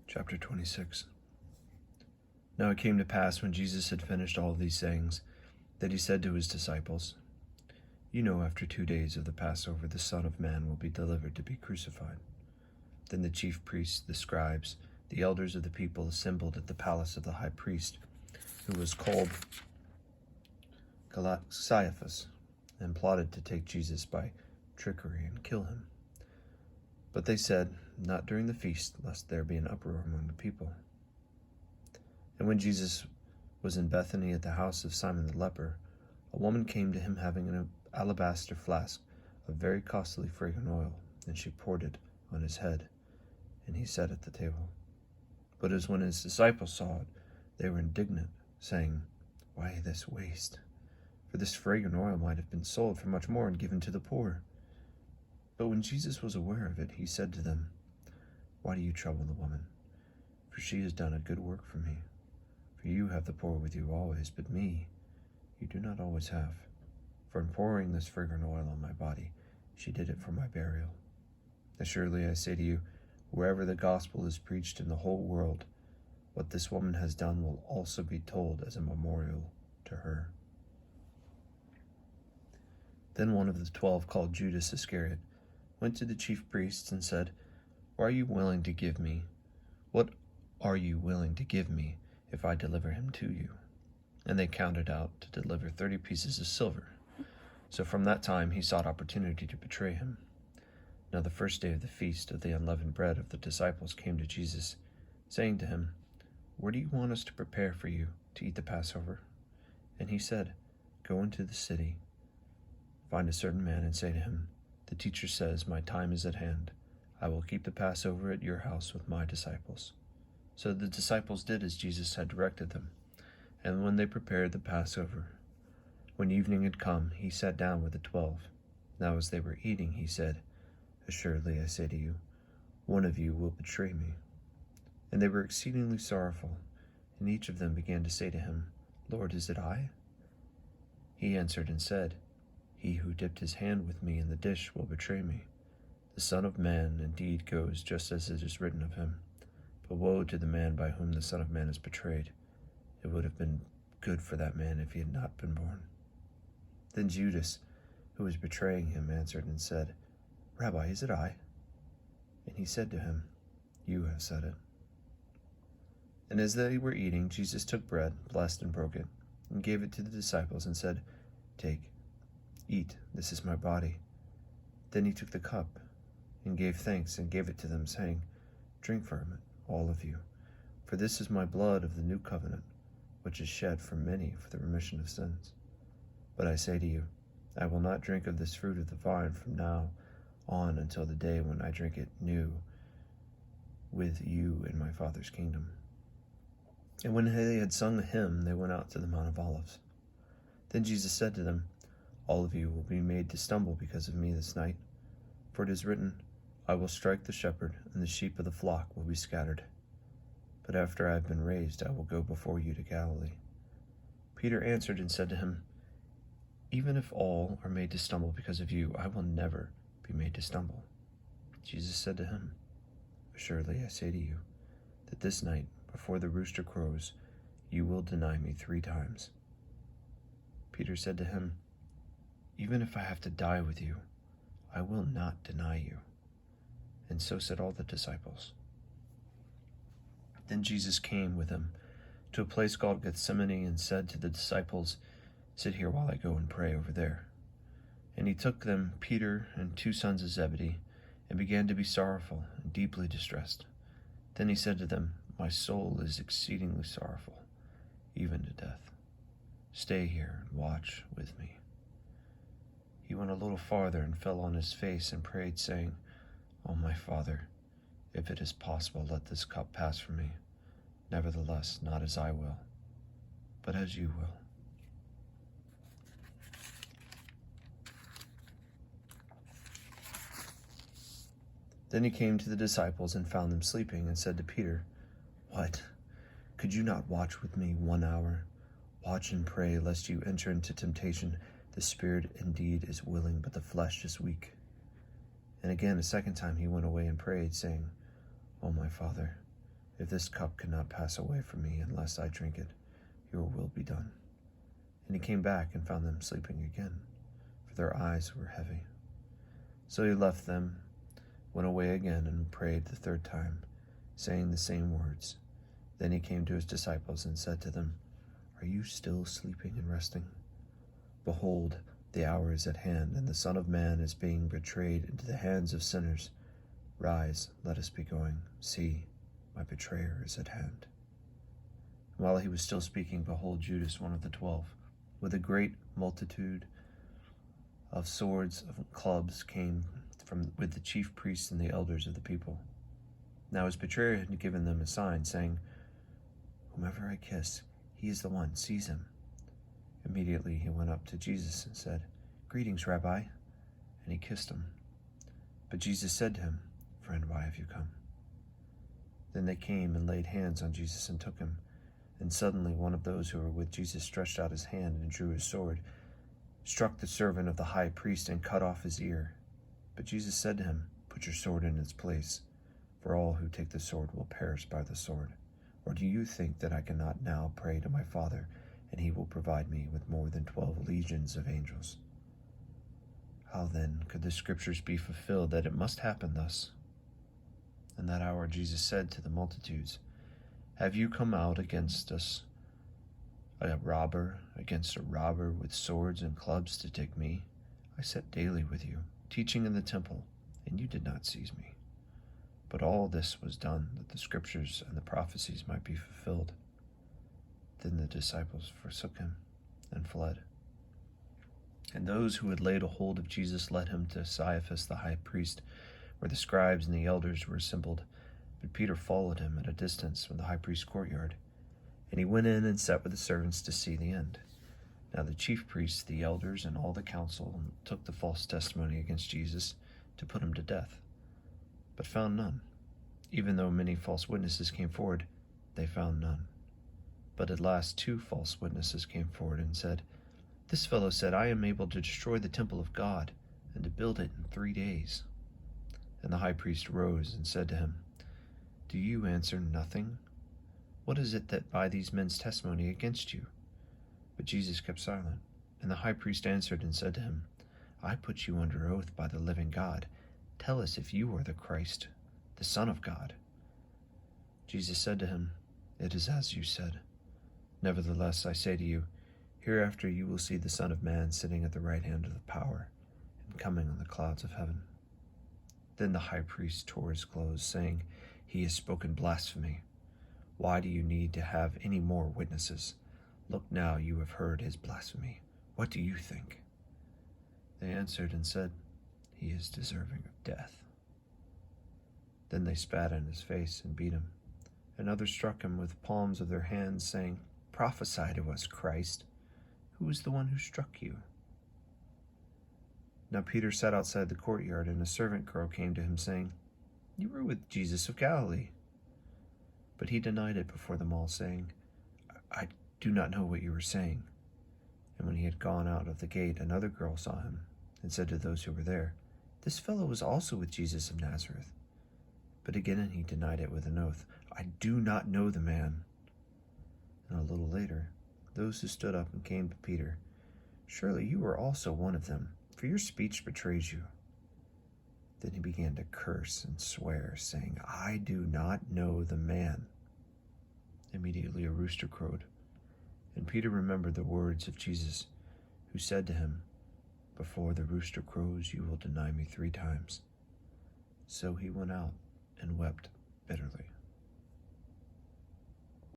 Chapter 26. Now it came to pass, when Jesus had finished all these sayings, that he said to his disciples, "You know, after 2 days of the Passover, the Son of Man will be delivered to be crucified." Then the chief priests, the scribes, the elders of the people assembled at the palace of the high priest, who was called Caiaphas, and plotted to take Jesus by trickery and kill him. But they said, "Not during the feast, lest there be an uproar among the people." And when Jesus was in Bethany at the house of Simon the leper, a woman came to him having an alabaster flask of very costly fragrant oil, and she poured it on his head, and he sat at the table. But as when his disciples saw it, they were indignant, saying, "Why this waste? For this fragrant oil might have been sold for much more and given to the poor." But when Jesus was aware of it, he said to them, "Why do you trouble the woman? For she has done a good work for me. For you have the poor with you always, but me you do not always have. For in pouring this fragrant oil on my body, she did it for my burial. Assuredly I say to you, wherever the gospel is preached in the whole world, what this woman has done will also be told as a memorial to her." Then one of the 12, called Judas Iscariot, went to the chief priests and said, What are you willing to give me if I deliver him to you?" And they counted out to deliver 30 pieces of silver. So from that time he sought opportunity to betray him. Now the first day of the feast of the unleavened bread of the disciples came to Jesus, saying to him, "Where do you want us to prepare for you to eat the Passover?" And he said, "Go into the city, find a certain man, and say to him, 'The teacher says, my time is at hand. I will keep the Passover at your house with my disciples.'" So the disciples did as Jesus had directed them. And when they prepared the Passover, when evening had come, he sat down with the 12. Now as they were eating, he said, "Assuredly I say to you, one of you will betray me." And they were exceedingly sorrowful, and each of them began to say to him, "Lord, is it I?" He answered and said, "He who dipped his hand with me in the dish will betray me. The Son of Man indeed goes just as it is written of him. But woe to the man by whom the Son of Man is betrayed. It would have been good for that man if he had not been born." Then Judas, who was betraying him, answered and said, "Rabbi, is it I?" And he said to him, "You have said it." And as they were eating, Jesus took bread, blessed and broke it, and gave it to the disciples, and said, "Take, eat, this is my body." Then he took the cup, and gave thanks, and gave it to them, saying, "Drink from it, all of you, for this is my blood of the new covenant, which is shed for many for the remission of sins. But I say to you, I will not drink of this fruit of the vine from now on until the day when I drink it new with you in my Father's kingdom." And when they had sung a hymn, they went out to the Mount of Olives. Then Jesus said to them, "All of you will be made to stumble because of me this night. For it is written, I will strike the shepherd, and the sheep of the flock will be scattered. But after I have been raised, I will go before you to Galilee." Peter answered and said to him, "Even if all are made to stumble because of you, I will never be made to stumble." Jesus said to him, "Assuredly I say to you, that this night, before the rooster crows, you will deny me 3 times. Peter said to him, "Even if I have to die with you, I will not deny you." And so said all the disciples. Then Jesus came with them to a place called Gethsemane, and said to the disciples, "Sit here while I go and pray over there." And he took them, Peter and 2 sons of Zebedee, and began to be sorrowful and deeply distressed. Then he said to them, "My soul is exceedingly sorrowful, even to death. Stay here and watch with me." He went a little farther and fell on his face and prayed, saying, "O my Father, if it is possible, let this cup pass from me. Nevertheless, not as I will, but as you will." Then he came to the disciples and found them sleeping, and said to Peter, "What? Could you not watch with me 1 hour? Watch and pray, lest you enter into temptation. The spirit indeed is willing, but the flesh is weak." And again, a second time he went away and prayed, saying, "O my Father, If this cup cannot pass away from me unless I drink it, your will be done." And he came back and found them sleeping again, for their eyes were heavy. So he left them, went away again, and prayed the third time, saying the same words. Then he came to his disciples and said to them, "Are you still sleeping and resting? Behold, the hour is at hand, and the Son of Man is being betrayed into the hands of sinners. Rise, let us be going. See, my betrayer is at hand." And while he was still speaking, behold, Judas, one of the 12, with a great multitude of swords and clubs, came with the chief priests and the elders of the people. Now his betrayer had given them a sign, saying, "Whomever I kiss, he is the one, seize him." Immediately he went up to Jesus and said, "Greetings, Rabbi," and he kissed him. But Jesus said to him, "Friend, why have you come?" Then they came and laid hands on Jesus and took him. And suddenly one of those who were with Jesus stretched out his hand and drew his sword, struck the servant of the high priest, and cut off his ear. But Jesus said to him, "Put your sword in its place, for all who take the sword will perish by the sword. Or do you think that I cannot now pray to my Father, and he will provide me with more than 12 legions of angels?" How then could the scriptures be fulfilled that it must happen thus? In that hour Jesus said to the multitudes, "Have you come out against a robber with swords and clubs to take me? I sat daily with you, teaching in the temple, and you did not seize me. But all this was done that the scriptures and the prophecies might be fulfilled." Then the disciples forsook him and fled. And those who had laid a hold of Jesus led him to Caiaphas the high priest, where the scribes and the elders were assembled. But Peter followed him at a distance from the high priest's courtyard, and he went in and sat with the servants to see the end. Now the chief priests, the elders, and all the council took the false testimony against Jesus to put him to death, but found none. Even though many false witnesses came forward, they found none. But at last 2 false witnesses came forward and said, "This fellow said, I am able to destroy the temple of God and to build it in 3 days." And the high priest rose and said to him, "Do you answer nothing? What is it that by these men's testimony against you?" But Jesus kept silent. And the high priest answered and said to him, "I put you under oath by the living God. Tell us if you are the Christ, the Son of God." Jesus said to him, "It is as you said. Nevertheless, I say to you, hereafter you will see the Son of Man sitting at the right hand of the power and coming on the clouds of heaven." Then the high priest tore his clothes, saying, "He has spoken blasphemy. Why do you need to have any more witnesses? Look now, you have heard his blasphemy. What do you think?" They answered and said, "He is deserving of death." Then they spat in his face and beat him. And others struck him with palms of their hands, saying, "Prophesy to us, Christ. Who is the one who struck you?" Now Peter sat outside the courtyard, and a servant girl came to him, saying, "You were with Jesus of Galilee." But he denied it before them all, saying, "I do not know what you are saying." And when he had gone out of the gate, another girl saw him, and said to those who were there, "This fellow was also with Jesus of Nazareth." But again he denied it with an oath, "I do not know the man." And a little later, those who stood up and came to Peter, "Surely you are also one of them, for your speech betrays you." Then he began to curse and swear, saying, "I do not know the man." Immediately a rooster crowed, and Peter remembered the words of Jesus, who said to him, "Before the rooster crows, you will deny me 3 times." So he went out and wept bitterly.